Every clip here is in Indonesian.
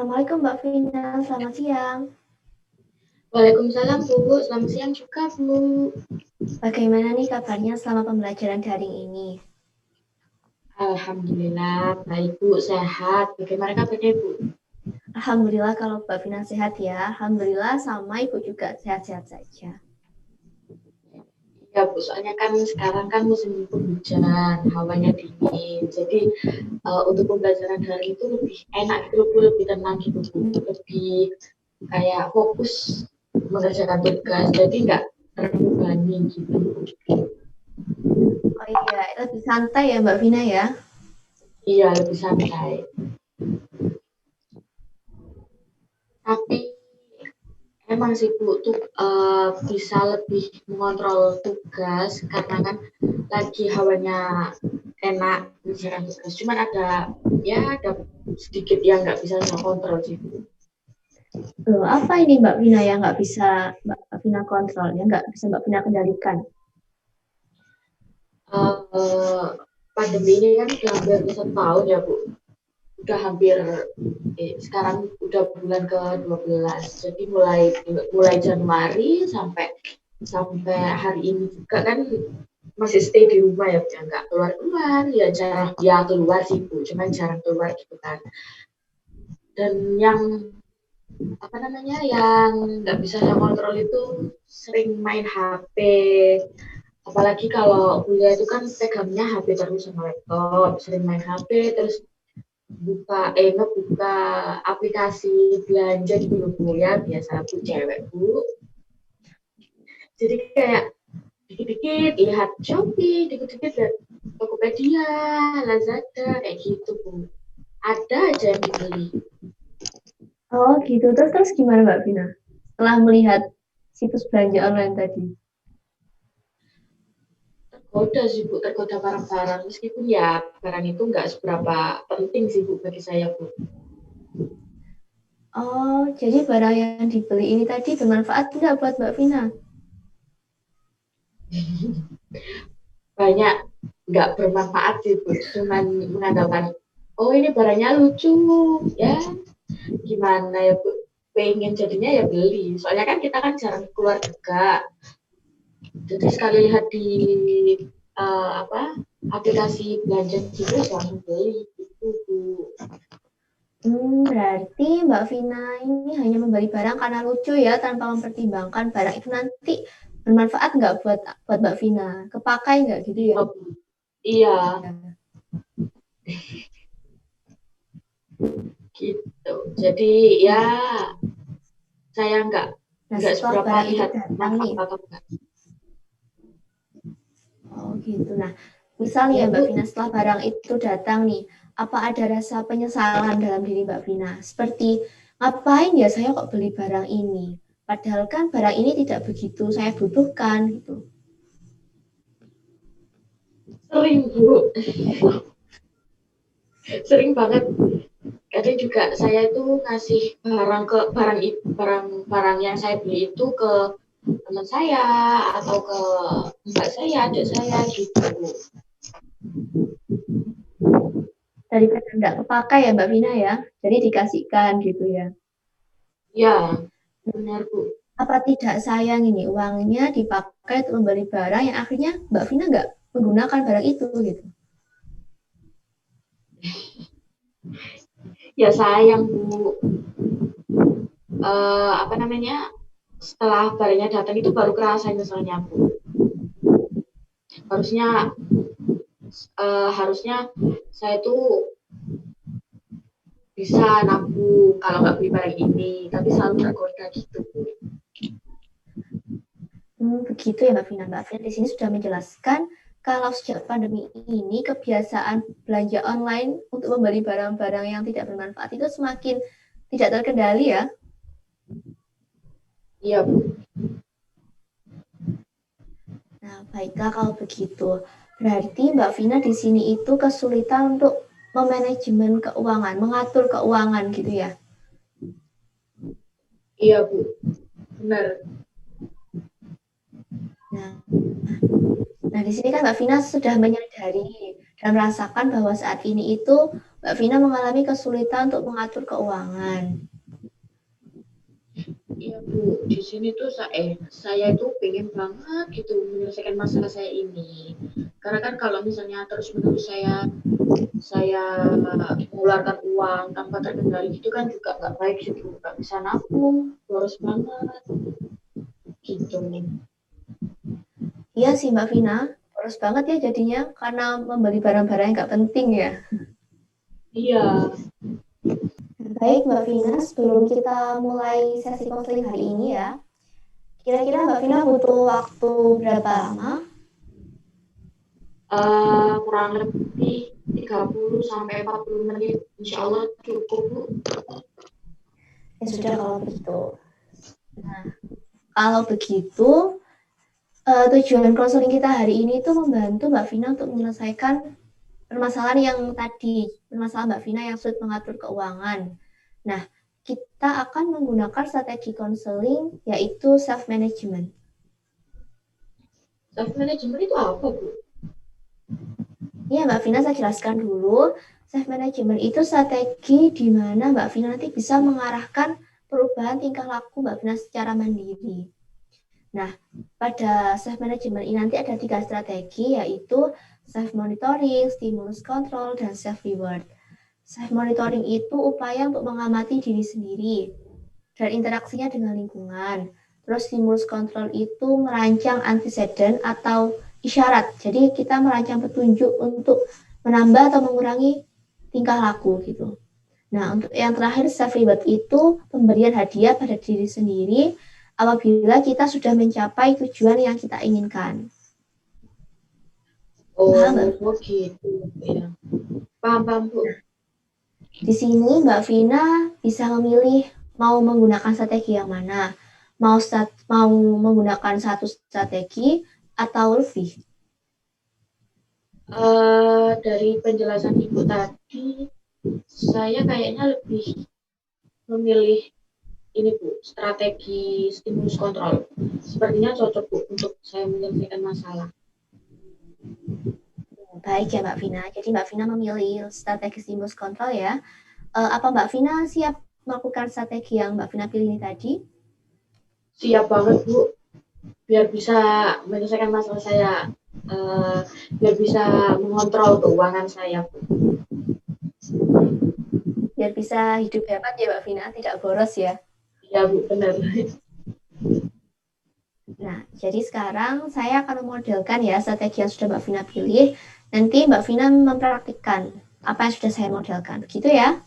Assalamualaikum Mbak Vina, selamat siang. Waalaikumsalam Bu, selamat siang juga Bu. Bagaimana nih kabarnya selama pembelajaran daring ini? Alhamdulillah baik Bu, sehat. Bagaimana kabarnya Bu? Alhamdulillah kalau Mbak Vina sehat ya. Alhamdulillah sama Ibu juga sehat-sehat saja. Ya Bu, soalnya kan sekarang kan musim penghujan, hawanya dingin. Jadi untuk pembelajaran daring itu lebih enak gitu Bu, lebih tenang gitu Bu. Lebih kayak fokus mengerjakan tugas, jadi nggak terbebani gitu. Oh iya, lebih santai ya Mbak Vina ya. Iya, lebih santai. Tapi emang sih Bu, tuh bisa lebih mengontrol tugas karena kan lagi hawanya enak misalkan tugas. Cuman ada sedikit yang nggak bisa saya kontrol sih Bu. Loh, apa ini Mbak Vina yang nggak bisa Mbak Vina kontrol, ya nggak bisa Mbak Vina kendalikan? Uh, Pandemi ini kan udah hampir 1 tahun ya Bu. Udah hampir sekarang udah bulan ke-12. Jadi mulai mulai Januari sampai sampai hari ini juga kan masih stay di rumah ya, nggak keluar keluar ya, jarang ya keluar sih Bu, cuman jarang keluar gitu kan. Dan yang apa namanya yang nggak bisa saya kontrol itu sering main HP, apalagi kalau kuliah itu kan pegangnya HP terus sama laptop, sering main HP terus ngebuka aplikasi belanja di Bu ya, biasa Bu cewek Bu, jadi kayak dikit-dikit lihat Shopee, dikit-dikit lihat Tokopedia, Lazada, kayak gitu Bu. Ada aja yang dibeli. Oh gitu, terus gimana Mbak Vina? Setelah melihat situs belanja online tadi. Tergoda sih Bu, tergoda barang-barang. Meskipun ya barang itu nggak seberapa penting sih Bu bagi saya Bu. Oh, jadi barang yang dibeli ini tadi bermanfaat tidak buat Mbak Vina? Banyak nggak bermanfaat sih Bu, cuman mengandalkan, oh ini barangnya lucu ya, gimana ya Bu, pengen jadinya ya beli. Soalnya kan kita kan jarang keluar juga. Jadi sekali lihat di apa aplikasi belanja gitu langsung beli gitu Bu. Berarti Mbak Vina ini hanya membeli barang karena lucu ya, tanpa mempertimbangkan barang itu nanti bermanfaat nggak buat buat Mbak Vina, kepakai nggak gitu ya? Iya Bu. Iya gitu. Jadi ya saya Nah, nggak setelah seberapa barang itu lihat datang nih, manfaat atau enggak. oh gitu. Nah, misalnya ya Ya Mbak Bu, Vina, setelah barang itu datang nih, apa ada rasa penyesalan dalam diri Mbak Vina? Seperti, ngapain ya saya kok beli barang ini? Padahal kan barang ini tidak begitu saya butuhkan gitu. sering Bu, sering banget. Kadang juga saya itu ngasih barang yang saya beli itu ke teman saya atau ke mbak saya, adik saya gitu Bu. Daripada nggak kepakai ya Mbak Vina ya, jadi dikasihkan gitu ya. Ya, benar Bu. Apa tidak sayang ini uangnya dipakai untuk membeli barang yang akhirnya Mbak Vina nggak menggunakan barang itu gitu. Ya sayang Bu. Apa namanya? Setelah barangnya datang itu baru kerasa misalnya Bu. Harusnya harusnya saya tuh bisa nabung kalau nggak beli barang ini, tapi selalu tergoda gitu Bu. Begitu ya Mbak Vina. Mbak Vina di sini sudah menjelaskan kalau sejak pandemi ini kebiasaan belanja online untuk membeli barang-barang yang tidak bermanfaat itu semakin tidak terkendali ya. Iya Bu. Nah, baiklah kalau begitu. Berarti Mbak Vina di sini itu kesulitan untuk memanajemen keuangan, mengatur keuangan gitu ya. Iya Bu, benar. Nah, nah di sini kan Mbak Vina sudah menyadari dan merasakan bahwa saat ini itu Mbak Vina mengalami kesulitan untuk mengatur keuangan. Iya Bu, di sini tuh saya itu pengen banget gitu menyelesaikan masalah saya ini. Karena kan kalau misalnya terus-menerus saya mengeluarkan uang tanpa terkendali gitu kan juga nggak baik gitu, nggak bisa nabung, boros banget gitu. Iya sih Mbak Vina, boros banget ya jadinya karena membeli barang-barang yang nggak penting ya. Iya, Baik Mbak Vina, sebelum kita mulai sesi konseling hari ini ya, kira-kira Mbak Vina butuh waktu berapa lama? kurang lebih 30 sampai 40 menit, insya Allah cukup Bu. Ya sudah kalau begitu. Nah, kalau begitu, tujuan konseling kita hari ini itu membantu Mbak Vina untuk menyelesaikan permasalahan yang tadi, permasalahan Mbak Vina yang sulit mengatur keuangan. Nah, kita akan menggunakan strategi konseling yaitu self management. Self management itu apa Bu? Ya, Mbak Vina saya jelaskan dulu. Self management itu strategi di mana Mbak Vina nanti bisa mengarahkan perubahan tingkah laku Mbak Vina secara mandiri. Nah, pada self management ini nanti ada 3 strategi yaitu self monitoring, stimulus control, dan self reward. Self monitoring itu upaya untuk mengamati diri sendiri dan interaksinya dengan lingkungan. Terus stimulus control itu merancang antecedent atau isyarat. Jadi kita merancang petunjuk untuk menambah atau mengurangi tingkah laku gitu. Nah, untuk yang terakhir self reward itu pemberian hadiah pada diri sendiri apabila kita sudah mencapai tujuan yang kita inginkan. Paham, Mbak? Oh gitu ya. Paham paham Bu. Di sini Mbak Vina bisa memilih mau menggunakan strategi yang mana. Mau menggunakan satu strategi atau lebih. Dari penjelasan Ibu tadi, saya kayaknya lebih memilih ini Bu, strategi stimulus kontrol. Sepertinya cocok Bu untuk saya menyelesaikan masalah. Baik ya Mbak Vina. Jadi Mbak Vina memilih strategi stimulus kontrol ya. Apa Mbak Vina siap melakukan strategi yang Mbak Vina pilih ini tadi? Siap banget Bu, biar bisa menyelesaikan masalah saya, biar bisa mengontrol keuangan saya Bu. Biar bisa hidup hemat ya Mbak Vina, tidak boros ya. Iya Bu, benar. Nah, jadi sekarang saya akan memodelkan ya strategi yang sudah Mbak Vina pilih. Nanti Mbak Vina mempraktikkan apa yang sudah saya modelkan. Gitu ya.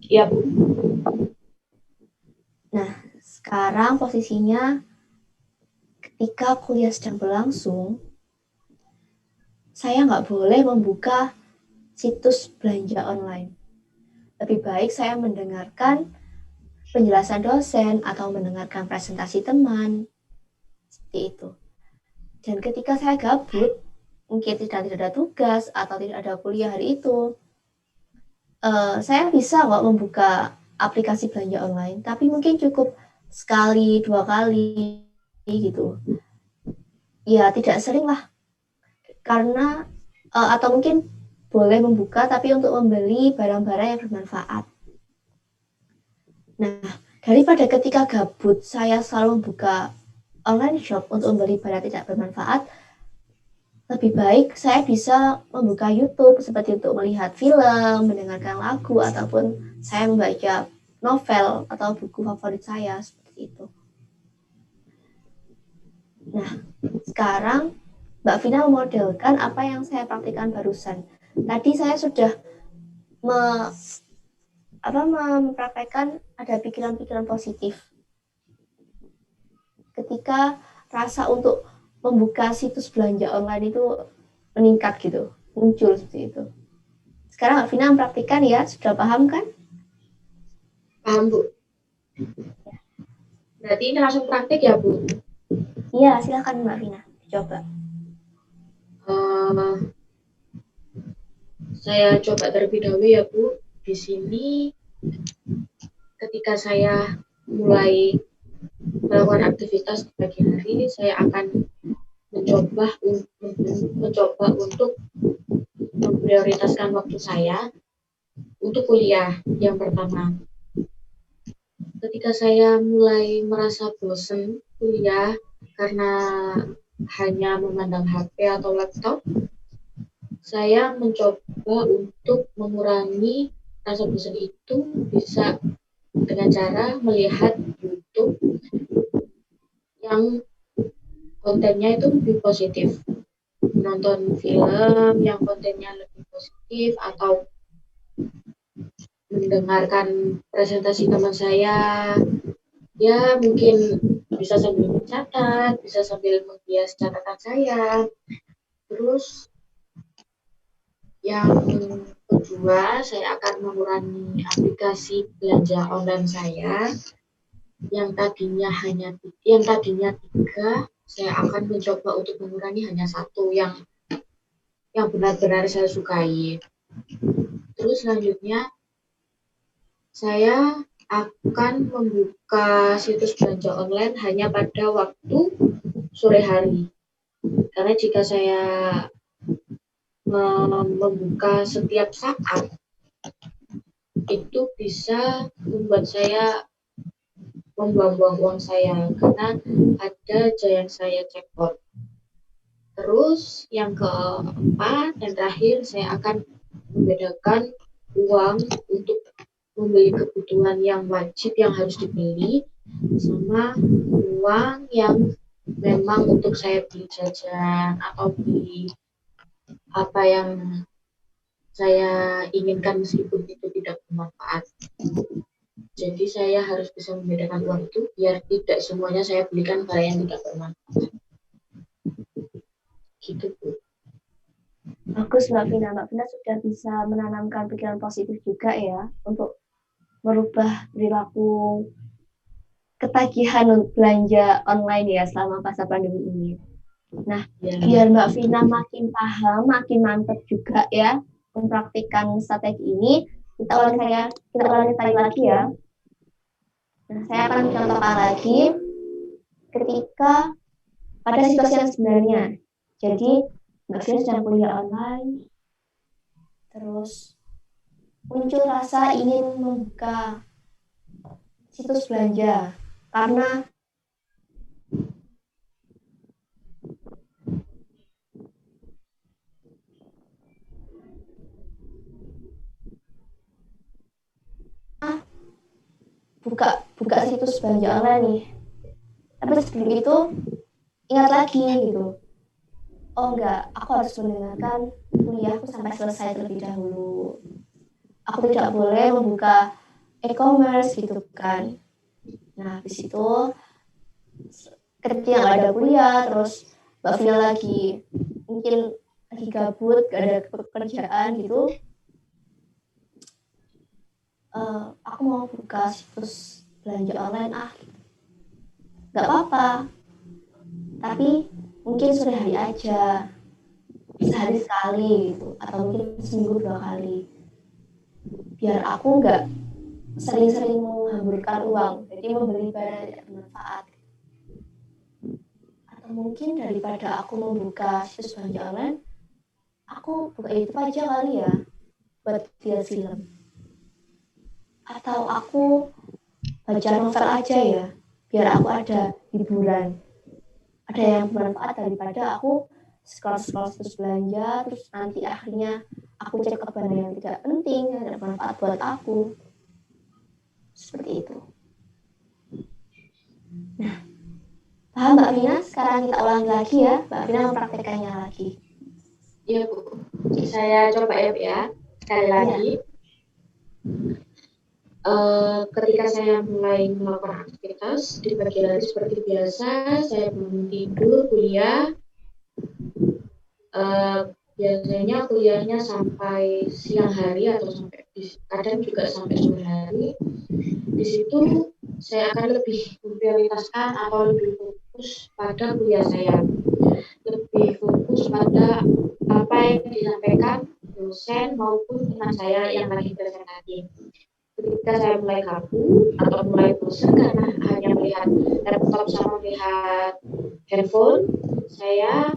Iya Bu. Nah, sekarang posisinya ketika kuliah sedang berlangsung, saya nggak boleh membuka situs belanja online. Lebih baik saya mendengarkan penjelasan dosen atau mendengarkan presentasi teman. Seperti itu. Dan ketika saya gabut, mungkin tidak ada tugas atau tidak ada kuliah hari itu, saya bisa kok membuka aplikasi belanja online, tapi mungkin cukup sekali, 2 kali gitu. Ya tidak sering lah, karena atau mungkin boleh membuka tapi untuk membeli barang-barang yang bermanfaat. Nah, daripada ketika gabut saya selalu membuka online shop untuk membeli barang tidak bermanfaat, lebih baik saya bisa membuka YouTube seperti untuk melihat film, mendengarkan lagu, ataupun saya membaca novel atau buku favorit saya seperti itu. Nah, sekarang Mbak Vina memodelkan apa yang saya praktikkan barusan. Tadi saya sudah mempraktekkan ada pikiran-pikiran positif. Ketika rasa untuk membuka situs belanja online itu meningkat gitu, muncul seperti itu. Sekarang Mbak Vina mempraktikkan ya, sudah paham kan? Paham Bu. Berarti ini langsung praktik ya Bu? Iya, silakan Mbak Vina, coba. Saya coba terlebih dahulu ya Bu. Di sini ketika saya mulai melakukan aktivitas di pagi hari, saya akan mencoba untuk memprioritaskan waktu saya untuk kuliah yang pertama. Ketika saya mulai merasa bosan kuliah karena hanya memandang HP atau laptop, saya mencoba untuk mengurangi rasa bosan itu bisa dengan cara melihat YouTube yang kontennya itu lebih positif, nonton film yang kontennya lebih positif, atau mendengarkan presentasi teman saya. Ya mungkin bisa sambil mencatat, bisa sambil menghias catatan saya. Terus yang kedua, saya akan mengurangi aplikasi belanja online saya yang tadinya 3, saya akan mencoba untuk mengurangi hanya 1 yang benar-benar saya sukai. Terus selanjutnya saya akan membuka situs belanja online hanya pada waktu sore hari. Karena jika saya membuka setiap saat, itu bisa membuat saya membuang-buang uang saya karena ada aja yang saya cekot. Terus yang keempat dan terakhir, saya akan membedakan uang untuk membeli kebutuhan yang wajib yang harus dibeli sama uang yang memang untuk saya beli jajan atau beli apa yang saya inginkan meskipun itu tidak bermanfaat. Jadi saya harus bisa membedakan uang itu biar tidak semuanya saya belikan barang yang tidak bermanfaat. Gitu Bu. Bagus Mbak Vina. Mbak Vina sudah bisa menanamkan pikiran positif juga ya untuk merubah perilaku ketagihan belanja online ya selama masa pandemi ini. Nah, biar Mbak Vina makin paham, makin mantap juga ya mempraktikkan strategi ini, kita ulangi lagi ya. Nah, saya akan mencontohkan lagi ketika pada situasi yang sebenarnya. Jadi, Mbak Vina sedang kuliah online, terus muncul rasa ingin membuka situs belanja karena buka situs belanja online nih. Tapi sebelum itu ingat lagi gitu. Oh enggak, aku harus mendengarkan kuliahku sampai selesai terlebih dahulu. Aku tidak boleh membuka e-commerce gitu kan. Nah, habis itu ketika nggak ada kuliah, terus Mbak Vina lagi mungkin lagi gabut, gak ada pekerjaan gitu. Aku mau buka situs belanja online gitu. Gak apa-apa, tapi mungkin sore hari aja, sehari sekali gitu, atau mungkin seminggu 2 kali, biar aku nggak sering-sering menghamburkan uang, jadi membeli barang tidak bermanfaat. Atau mungkin daripada aku membuka situs belanja online, aku buka YouTube aja kali ya, buat lihat film. Atau aku baca novel aja ya, biar aku ada hiburan, ada yang bermanfaat daripada aku scroll situs belanja terus nanti akhirnya aku cek ke barang yang tidak penting, yang tidak bermanfaat buat aku. Seperti itu. Nah, paham Mbak Vina? Sekarang kita ulangi lagi ya, Mbak Vina mempraktekannya lagi. Iya Bu, saya coba ya sekali lagi. Ketika saya mulai melakukan aktivitas di pagi hari seperti biasa, saya bangun tidur, kuliah. Biasanya kuliahnya sampai siang hari atau sampai kadang juga sampai sore hari. Di situ saya akan lebih memprioritaskan atau lebih fokus pada kuliah saya, lebih fokus pada apa yang disampaikan dosen maupun teman saya yang lagi presentasi. Ketika saya mulai kaku atau mulai bosan karena hanya melihat laptop sama melihat handphone, saya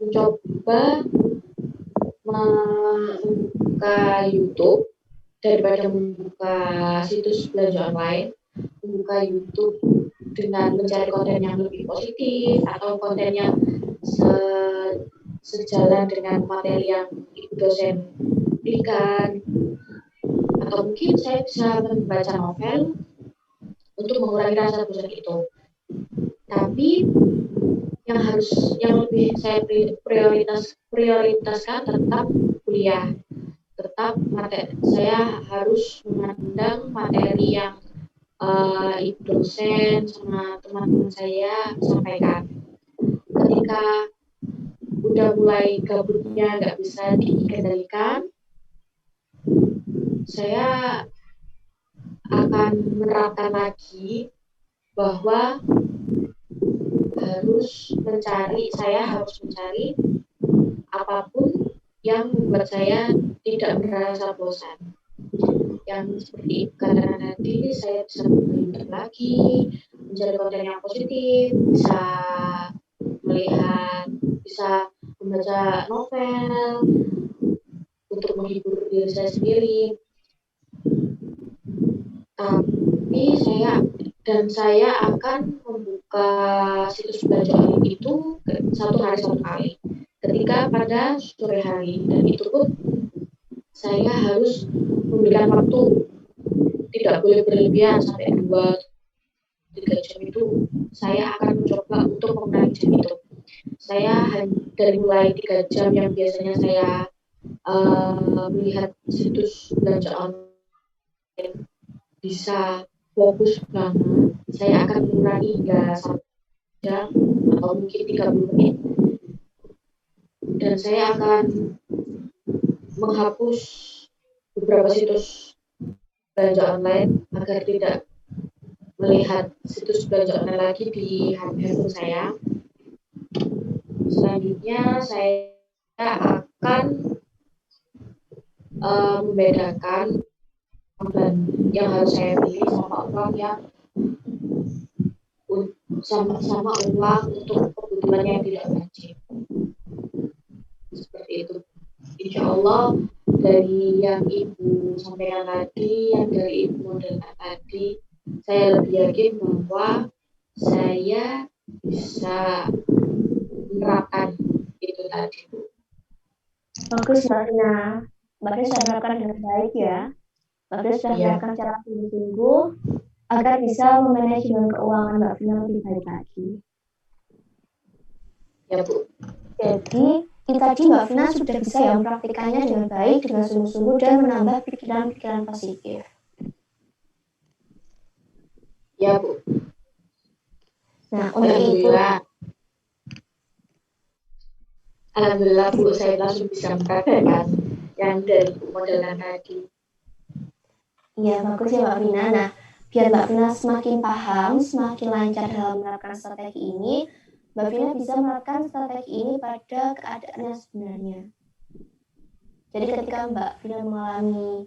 mencoba membuka YouTube daripada membuka situs belanja online, membuka YouTube dengan mencari konten yang lebih positif atau konten yang sejalan dengan materi yang ibu dosen berikan, atau mungkin saya bisa membaca novel untuk mengurangi rasa bosan itu. Tapi yang lebih saya prioritaskan tetap kuliah, tetap saya harus memandang materi yang ibu dosen sama teman-teman saya sampaikan. Ketika udah mulai gabutnya nggak bisa dikendalikan, saya akan menerapkan lagi bahwa saya harus mencari apapun yang membuat saya tidak merasa bosan. Yang seperti katakan tadi, saya bisa memilih lagi, mencari konten yang positif, bisa melihat, bisa membaca novel untuk menghibur diri saya sendiri. Tapi saya akan membuka situs belanja itu satu kali ketika pada sore hari, dan itu pun saya harus memberikan waktu, tidak boleh berlebihan sampai 2-3 jam. Itu saya akan mencoba untuk mengurangi jam itu. Saya dari mulai 3 jam yang biasanya saya melihat situs belanja online bisa fokus banget, saya akan mengurangi hingga 1 jam atau mungkin 30 menit, dan saya akan menghapus beberapa situs belanja online agar tidak melihat situs belanja online lagi di handphone saya. Selanjutnya saya akan membedakan uang yang harus saya pilih sama uang yang sama uang untuk kebutuhan yang tidak wajib. Seperti itu. Insya Allah dari yang Ibu sampaikan tadi, yang dari Ibu modelkan tadi, saya lebih yakin bahwa saya bisa menerapkan itu tadi. Bagus Mbak Vina. Mbak Vina sudah menerapkan dengan baik ya. Mbak Vina sudah menerapkan secara sungguh-sungguh agar bisa memanajemen keuangan Mbak Vina lebih baik lagi. Ya Bu. Jadi tadi Mbak Vina sudah bisa ya mempraktikannya dengan baik, dengan sungguh-sungguh, dan menambah pikiran-pikiran positif. Ya Bu. Nah, untuk itu Alhamdulillah Bu, saya langsung bisa mempraktekkan yang dari modelan tadi. Iya, bagus ya Mbak Vina. Nah, biar Mbak Vina semakin paham, semakin lancar dalam menerapkan strategi ini, Mbak Vina bisa menerapkan strategi ini pada keadaan yang sebenarnya. Jadi ketika Mbak Vina mengalami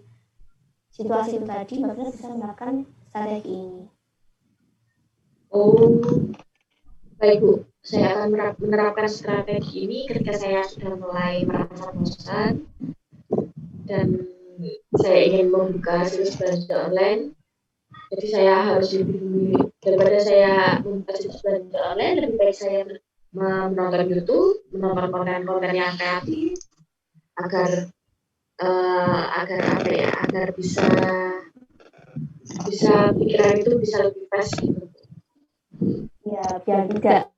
situasi itu tadi, Mbak Vina bisa menerapkan strategi ini. Oh, baik Bu. Saya akan menerapkan strategi ini ketika saya sudah mulai merasa bosan dan saya ingin membuka situs belanja online. Jadi saya harus lebih, daripada saya membuka situs belanja online, lebih baik saya menonton YouTube, menonton konten-konten yang kreatif agar bisa pikiran itu bisa lebih fresh gitu. Ya, biar tidak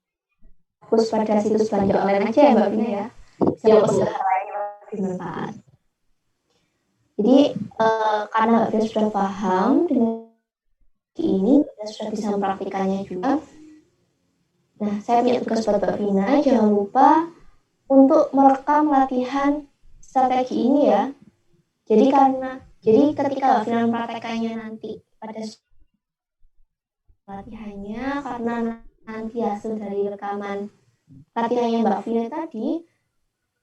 fokus pada situs belanja online aja ya Mbak Vina ya. Bisa fokus ke hal lain yang lebih bermanfaat. Jadi karena Mbak Vina sudah paham dengan ini, dan sudah bisa mempraktikannya juga. Nah, saya punya tugas buat Mbak Vina, jangan lupa untuk merekam latihan strategi ini ya. Jadi ketika Mbak Vina mempraktekannya nanti pada latihannya, karena nanti hasil dari rekaman latihannya Mbak Vina tadi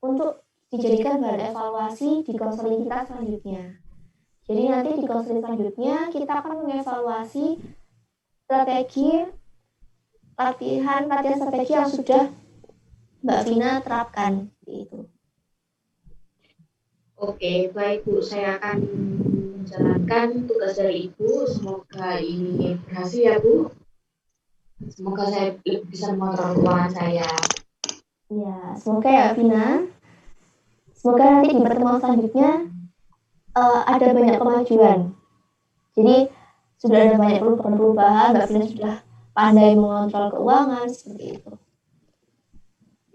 untuk dijadikan bahan evaluasi di konseling kita selanjutnya. Jadi nanti di konseling selanjutnya kita akan mengevaluasi latihan strategi yang sudah Mbak Vina terapkan itu. Oke, baik Bu, saya akan menjalankan tugas dari Ibu. Semoga ini berhasil ya Bu. Semoga saya bisa mengontrol keuangan saya. Ya, semoga ya Vina. Semoga nanti di pertemuan selanjutnya ada banyak kemajuan. Jadi sudah ada banyak perubahan-perubahan, Mbak Vina sudah pandai mengontrol keuangan seperti itu.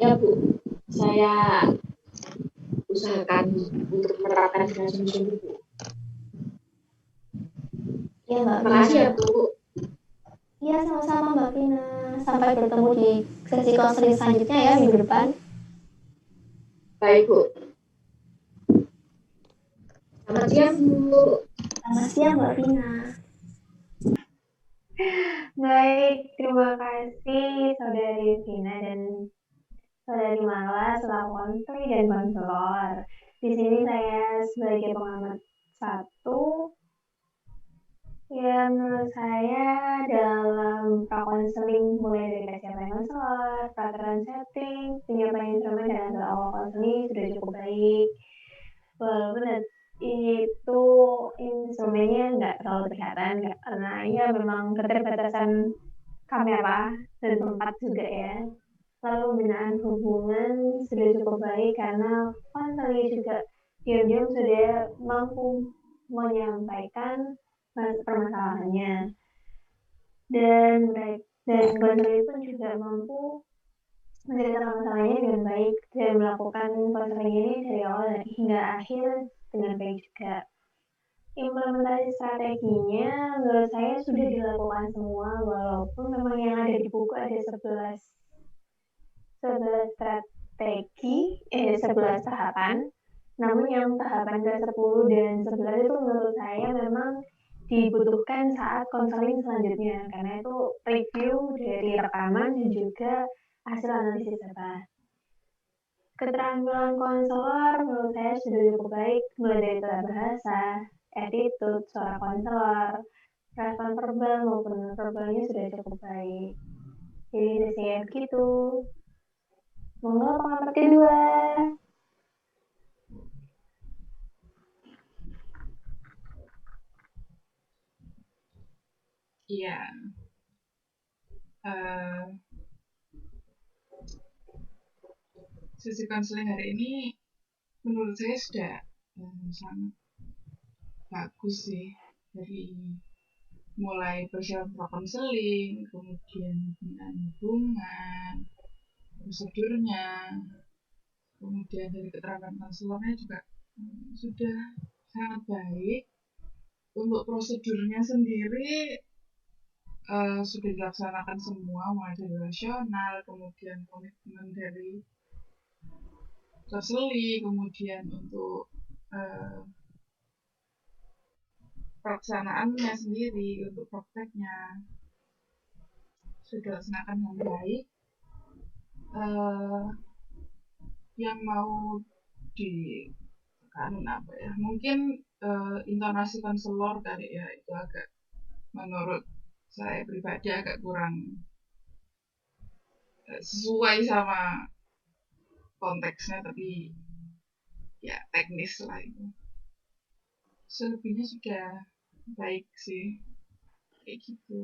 Ya Bu, saya usahakan untuk menerapkan dengan sungguh-sungguh Bu. Ya Mbak Terima kasih ya Bu. Iya sama-sama Mbak Vina. Sampai bertemu di sesi konseling selanjutnya ya minggu depan. Baik Bu. Selamat siang Bu. Selamat siang Mbak Vina. Baik, terima kasih Saudari Vina dan Saudari Mala selaku konselor dan konselor. Di sini saya sebagai pengamat satu, ya menurut saya dalam prakonseling mulai dari persiapan konselor, peraturan setting, penyiapan instrumen dan hasil awal konseling sudah cukup baik. Walaupun itu instrumennya nggak terlalu kelihatan karena ya memang keterbatasan kamera dan tempat juga ya. Lalu pembinaan hubungan sudah cukup baik karena konselor juga diam-diam sudah mampu menyampaikan permasalahannya dan konselor pun juga mampu menceritakan masalahnya dengan baik dan melakukan konseling ini dari awal hingga akhir dengan baik juga. Implementasi strateginya menurut saya sudah dilakukan semua walaupun memang yang ada di buku ada 11 strategi 11 tahapan, namun yang tahapan ke-10 dan 11 itu menurut saya memang dibutuhkan saat konseling selanjutnya karena itu review dari rekaman dan juga hasil analisis data. Keterampilan konselor menurut saya sudah cukup baik mulai dari tata bahasa, attitude, suara konselor, respon verbal maupun verbalnya sudah cukup baik. Jadi saya begitu. Monggo pengamat kedua. Iya. Sesi konseling hari ini menurut saya sudah sangat bagus sih, dari mulai persiapan prakonseling, kemudian pembinaan hubungan, prosedurnya, kemudian dari keterangan konselornya juga sudah sangat baik. Untuk prosedurnya sendiri sudah dilaksanakan semua, mulai dari rasional, kemudian komitmen dari konseling, kemudian untuk pelaksanaannya sendiri, untuk prakteknya sudah dilaksanakan dengan baik. Yang mau ditekan apa ya? Mungkin intonasi konselor kali ya, itu agak, menurut saya pribadi agak kurang sesuai sama konteksnya, tapi ya teknis lah itu. Selebihnya sudah baik sih, kayak gitu.